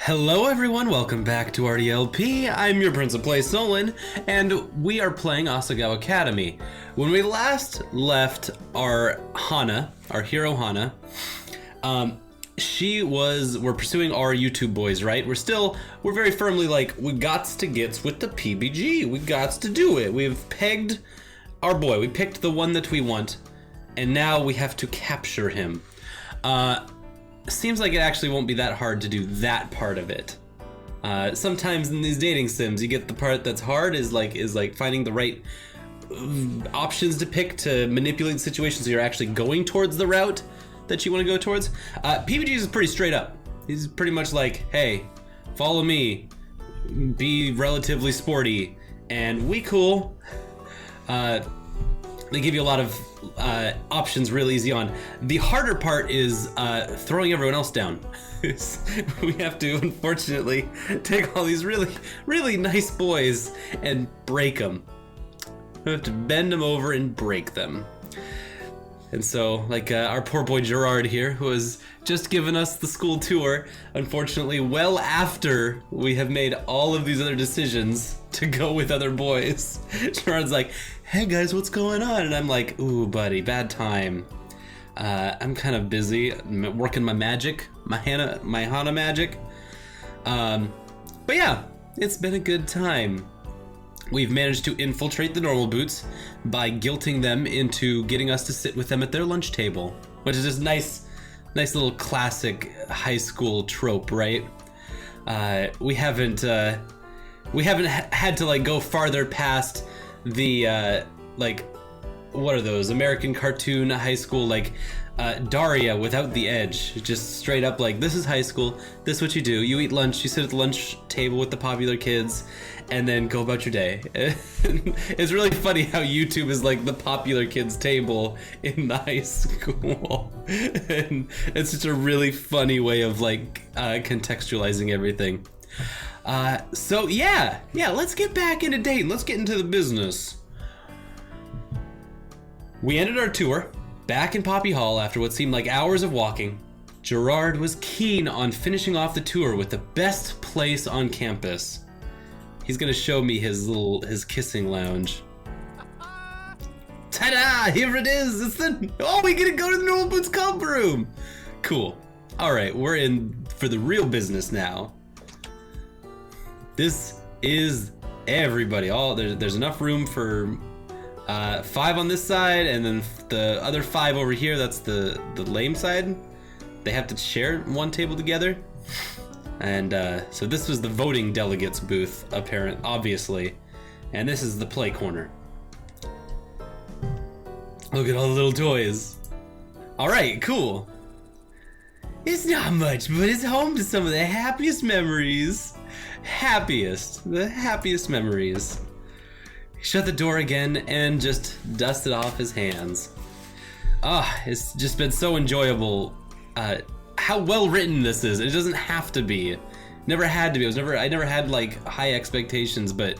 Hello everyone, welcome back to RDLP. I'm your Prince of Play, Solon, and we are playing Asagao Academy. When we last left our Hana, our hero Hana, we're pursuing our YouTube boys, right? We're very firmly like, we gots to gets with the PBG. We gots to do it. We've pegged our boy. We picked the one that we want, and now we have to capture him. Seems like it actually won't be that hard to do that part of it. Sometimes in these dating sims, you get the part that's hard is like finding the right options to pick to manipulate situations so you're actually going towards the route that you want to go towards. PBG is pretty straight up. He's pretty much like, hey, follow me, be relatively sporty, and we cool. They give you a lot of options real easy on. The harder part is throwing everyone else down. We have to, unfortunately, take all these really, really nice boys and break them. We have to bend them over and break them. And so, like our poor boy Gerard here, who has just given us the school tour, unfortunately, well after we have made all of these other decisions to go with other boys. Gerard's like, hey guys, what's going on? And I'm like, ooh, buddy, bad time. I'm kind of busy working my magic, my Hana magic. But yeah, it's been a good time. We've managed to infiltrate the normal boots by guilting them into getting us to sit with them at their lunch table, which is just nice little classic high school trope, right? We haven't had to like go farther past the like, what are those American cartoon high school, like Daria without the edge, just straight up like, this is high school, this is what you do, you eat lunch, you sit at the lunch table with the popular kids, and then go about your day. It's really funny how YouTube is like the popular kids table in the high school. And it's just a really funny way of like contextualizing everything. So yeah, let's get back into dating. Let's get into the business. We ended our tour back in Poppy Hall after what seemed like hours of walking. Gerard was keen on finishing off the tour with the best place on campus. He's gonna show me his kissing lounge. Ta-da! Here it is! We get to go to the Normal Boots Comp Room! Cool. Alright, we're in for the real business now. This is everybody. There's enough room for 5 on this side, and then the other 5 over here, that's the lame side. They have to share one table together. And so this was the voting delegates booth, obviously. And this is the play corner. Look at all the little toys. Alright, cool. It's not much, but it's home to some of the happiest memories. The happiest memories. He shut the door again and just dusted off his hands. It's just been so enjoyable. How well written this is. It doesn't have to be. Never had to be. I never had like high expectations, but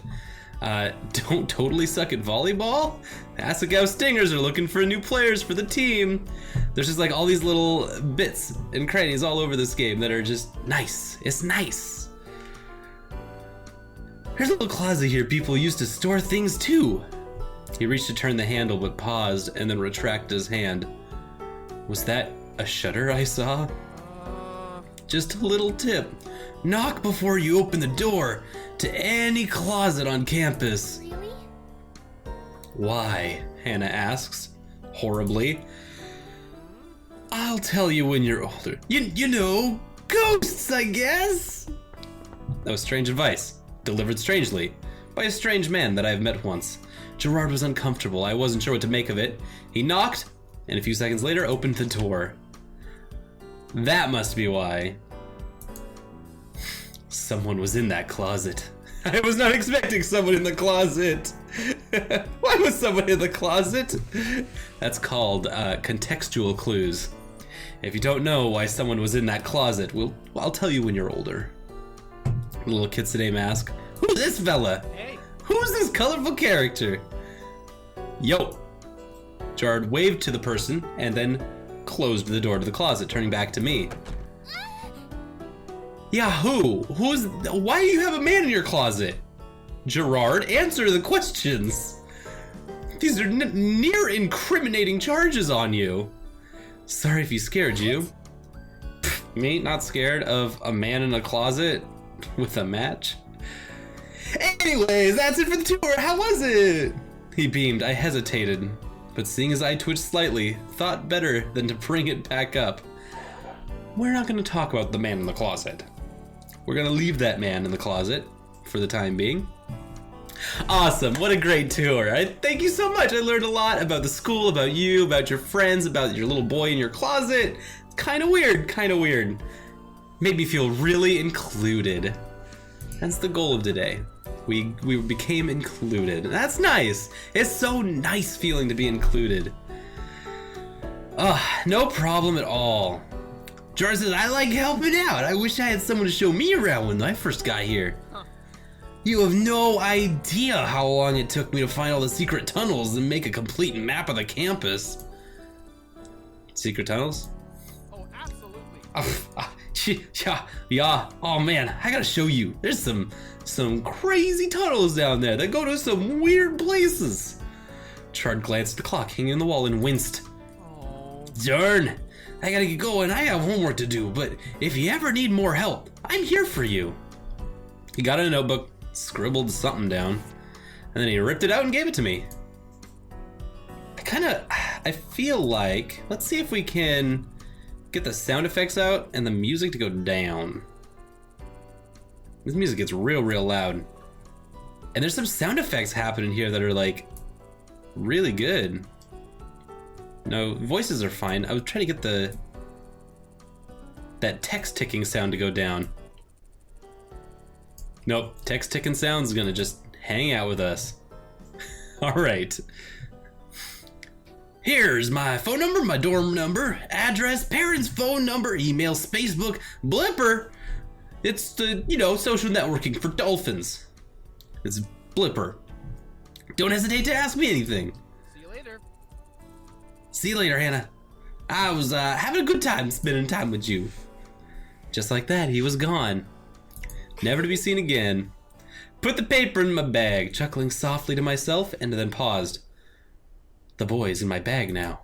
don't totally suck at volleyball. Asagao Stingers are looking for new players for the team. There's just like all these little bits and crannies all over this game that are just nice. It's nice. There's a little closet here people used to store things too. He reached to turn the handle but paused and then retracted his hand. Was that a shutter I saw? Just a little tip. Knock before you open the door to any closet on campus. Really? Why? Hannah asks, horribly. I'll tell you when you're older. You know, ghosts, I guess. That was strange advice, delivered strangely, by a strange man that I have met once. Gerard was uncomfortable. I wasn't sure what to make of it. He knocked, and a few seconds later opened the door. That must be why. Someone was in that closet. I was not expecting someone in the closet. Why was someone in the closet? That's called contextual clues. If you don't know why someone was in that closet, I'll tell you when you're older. Little Kitsune mask. Who's this fella? Hey. Who's this colorful character? Yo. Gerard waved to the person and then closed the door to the closet, turning back to me. Yeah, who? Why do you have a man in your closet? Gerard, answer the questions. These are near incriminating charges on you. Sorry if he scared you. Pfft, me, not scared of a man in a closet with a match? Anyways, that's it for the tour. How was it? He beamed. I hesitated, but seeing his eye twitch slightly, thought better than to bring it back up. We're not going to talk about the man in the closet. We're going to leave that man in the closet for the time being. Awesome. What a great tour. Thank you so much. I learned a lot about the school, about you, about your friends, about your little boy in your closet. Kind of weird, kind of weird. Made me feel really included. That's the goal of today. We became included. That's nice. It's so nice feeling to be included. No problem at all. George says, I like helping out. I wish I had someone to show me around when I first got here. You have no idea how long it took me to find all the secret tunnels and make a complete map of the campus. Secret tunnels? Oh, absolutely. Yeah. Oh man, I gotta show you. There's some crazy tunnels down there that go to some weird places. Chard glanced at the clock hanging on the wall and winced. Oh. Darn, I gotta get going. I have homework to do, but if you ever need more help, I'm here for you. He got a notebook, scribbled something down, and then he ripped it out and gave it to me. I feel like, let's see if we can get the sound effects out and the music to go down. This music gets real loud. And there's some sound effects happening here that are like really good. No, voices are fine. I was trying to get that text ticking sound to go down. Nope, text ticking sound is gonna just hang out with us. All right. Here's my phone number, my dorm number, address, parents' phone number, email, spacebook, blipper. It's the, social networking for dolphins. It's blipper. Don't hesitate to ask me anything. See you later. See you later, Hannah. I was having a good time spending time with you. Just like that, he was gone. Never to be seen again. Put the paper in my bag, chuckling softly to myself, and then paused. The boy's in my bag now.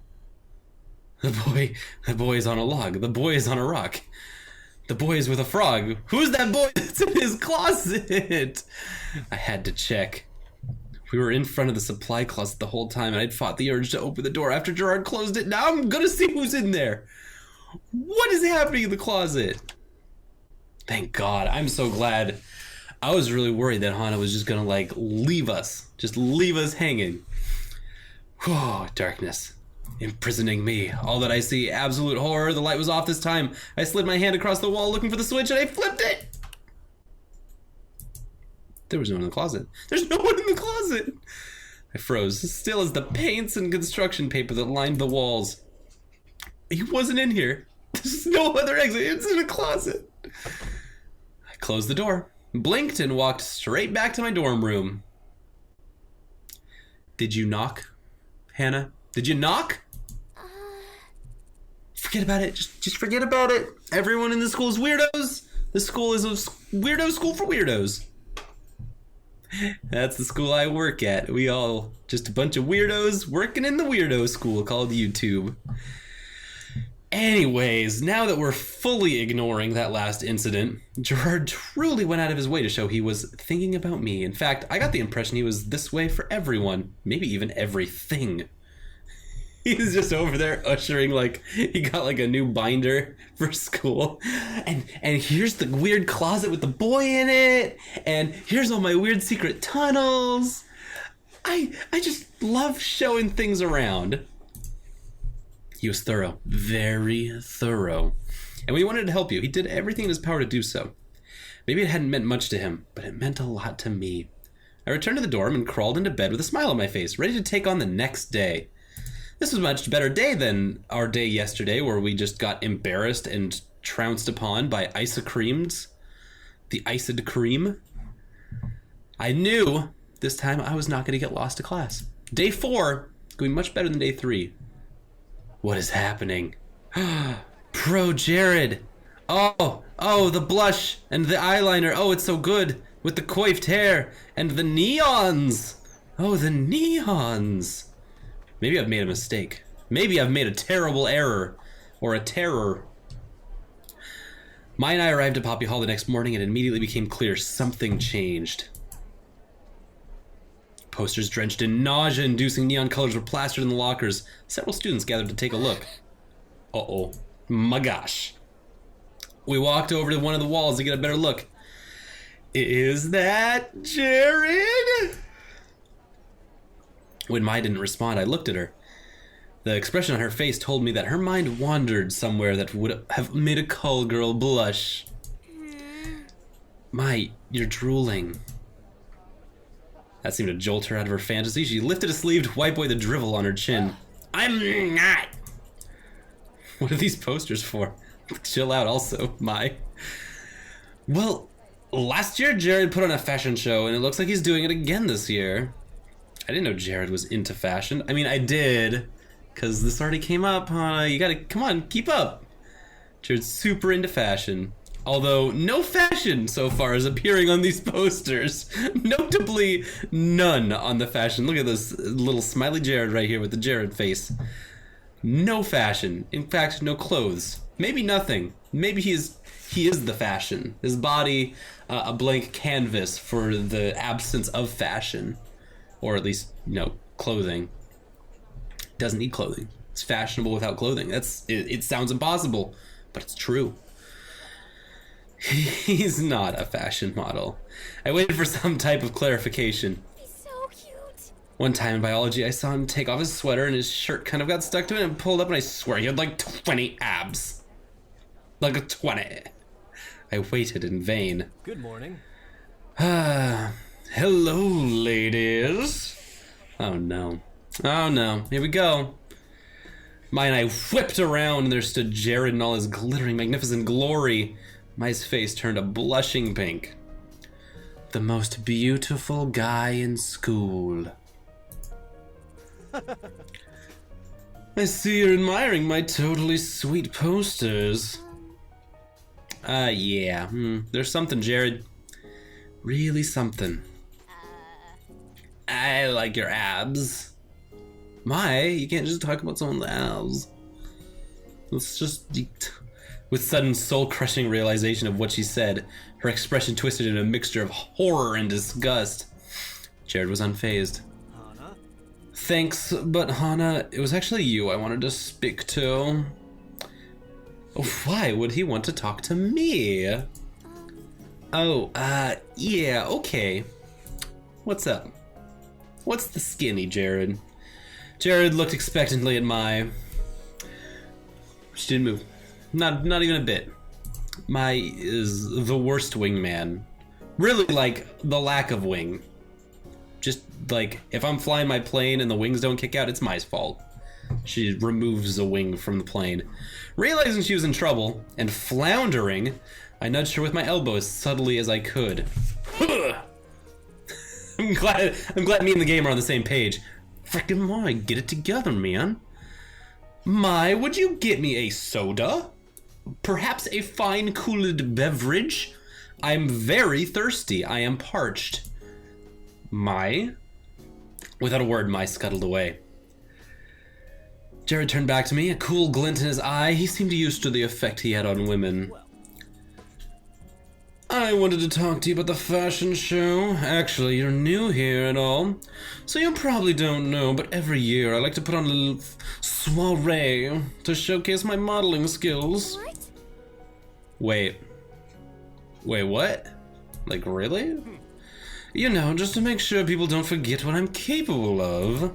The boy is on a log. The boy is on a rock. The boy is with a frog. Who's that boy that's in his closet? I had to check. We were in front of the supply closet the whole time, and I'd fought the urge to open the door after Gerard closed it. Now I'm gonna see who's in there. What is happening in the closet? Thank God. I'm so glad. I was really worried that Hana was just gonna leave us. Just leave us hanging. Oh, darkness. Imprisoning me. All that I see, absolute horror. The light was off this time. I slid my hand across the wall looking for the switch and I flipped it. There was no one in the closet. There's no one in the closet. I froze, still as the paints and construction paper that lined the walls. He wasn't in here. There's no other exit. It's in a closet. I closed the door, blinked, and walked straight back to my dorm room. Did you knock, Hannah? Did you knock? Forget about it. Just forget about it. Everyone in the school is weirdos. The school is a weirdo school for weirdos. That's the school I work at. We all just a bunch of weirdos working in the weirdo school called YouTube. Anyways, now that we're fully ignoring that last incident, Gerard truly went out of his way to show he was thinking about me. In fact, I got the impression he was this way for everyone, maybe even everything. He's just over there ushering, he got a new binder for school. And here's the weird closet with the boy in it. And here's all my weird secret tunnels. I just love showing things around. He was thorough, very thorough. And we wanted to help you. He did everything in his power to do so. Maybe it hadn't meant much to him, but it meant a lot to me. I returned to the dorm and crawled into bed with a smile on my face, ready to take on the next day. This was a much better day than our day yesterday, where we just got embarrassed and trounced upon by ice-creams. The iced cream. I knew this time I was not going to get lost to class. Day 4 going much better than day 3. What is happening? Pro Jared! Oh, the blush and the eyeliner. Oh, it's so good. With the coiffed hair and the neons. Oh, the neons. Maybe I've made a mistake. Maybe I've made a terrible error. Or a terror. Mai and I arrived at Poppy Hall the next morning and it immediately became clear something changed. Posters drenched in nausea-inducing neon colors were plastered in the lockers. Several students gathered to take a look. Uh-oh. My gosh. We walked over to one of the walls to get a better look. Is that Jared? When Mai didn't respond, I looked at her. The expression on her face told me that her mind wandered somewhere that would have made a call girl blush. Mai, you're drooling. That seemed to jolt her out of her fantasy. She lifted a sleeve to wipe away the drivel on her chin. I'm not. What are these posters for? Chill out also, Mai. Well, last year Jared put on a fashion show and it looks like he's doing it again this year. I didn't know Jared was into fashion. I mean, I did, because this already came up. You gotta, come on, keep up. Jared's super into fashion. Although, no fashion so far is appearing on these posters. Notably, none on the fashion. Look at this little smiley Jared right here with the Jared face. No fashion. In fact, no clothes. Maybe nothing. Maybe he is the fashion. His body, a blank canvas for the absence of fashion. Or at least, clothing. Doesn't need clothing. It's fashionable without clothing. It sounds impossible, but it's true. He's not a fashion model. I waited for some type of clarification. He's so cute. One time in biology, I saw him take off his sweater and his shirt kind of got stuck to it and pulled up, and I swear he had like 20 abs. Like a 20. I waited in vain. Good morning. Hello, ladies. Oh no. Oh no. Here we go. Mai and I whipped around and there stood Jared in all his glittering, magnificent glory. Mai's face turned a blushing pink. The most beautiful guy in school. I see you're admiring my totally sweet posters. Yeah. There's something, Jared. Really something. I like your abs. Mai, you can't just talk about someone's abs. Let's just... With sudden soul-crushing realization of what she said, her expression twisted in a mixture of horror and disgust. Jared was unfazed. Hana? Thanks, but Hana, it was actually you I wanted to speak to. Why would he want to talk to me? Oh, yeah, okay. What's up? What's the skinny, Jared? Jared looked expectantly at Mai. She didn't move. Not even a bit. Mai is the worst wingman. Really, like, the lack of wing. Just, like, if I'm flying my plane and the wings don't kick out, it's Mai's fault. She removes a wing from the plane. Realizing she was in trouble, and floundering, I nudged her with my elbow as subtly as I could. I'm glad me and the game are on the same page. Frickin' Mai, get it together, man. Mai, would you get me a soda? Perhaps a fine cooled beverage? I'm very thirsty. I am parched. Mai? Without a word, Mai scuttled away. Jared turned back to me, a cool glint in his eye. He seemed used to the effect he had on women. I wanted to talk to you about the fashion show. Actually, you're new here and all, so you probably don't know, but every year I like to put on a little soiree to showcase my modeling skills. What? Wait, what? Like, really? You know, just to make sure people don't forget what I'm capable of.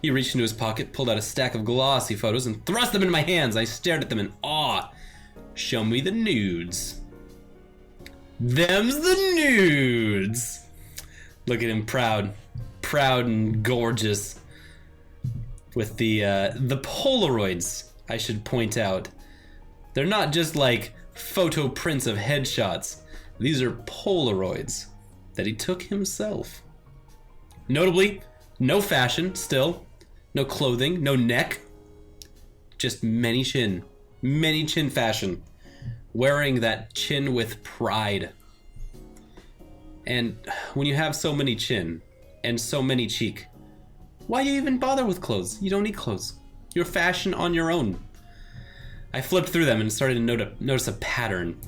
He reached into his pocket, pulled out a stack of glossy photos, and thrust them into my hands. I stared at them in awe. Show me the nudes. Them's the nudes. Look at him, proud and gorgeous. With the Polaroids, I should point out. They're not just like photo prints of headshots. These are Polaroids that he took himself. Notably, no fashion still, no clothing, no neck, just many chin fashion. wearing that chin with pride. And when you have so many chin and so many cheek, why do you even bother with clothes? You don't need clothes. You're fashion on your own. I flipped through them and started to notice a pattern.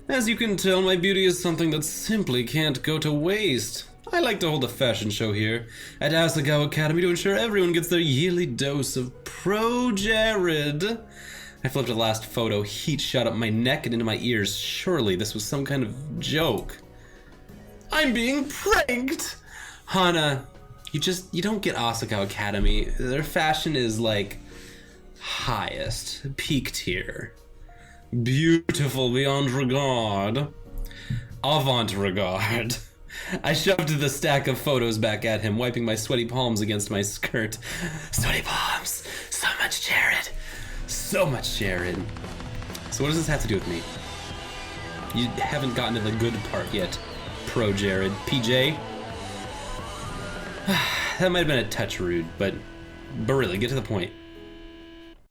As you can tell, my beauty is something that simply can't go to waste. I like to hold a fashion show here at Asagao Academy to ensure everyone gets their yearly dose of Pro Jared. I flipped to the last photo, heat shot up my neck and into my ears. Surely this was some kind of joke. I'm being pranked! Hana, you don't get Asagao Academy. Their fashion is like highest, peak tier. Beautiful beyond regard. Avant-regard. I shoved the stack of photos back at him, wiping my sweaty palms against my skirt. Sweaty palms! So much Jared! So much Jared. So what does this have to do with me? You haven't gotten to the good part yet, Pro Jared. PJ? That might have been a touch rude, but really, get to the point.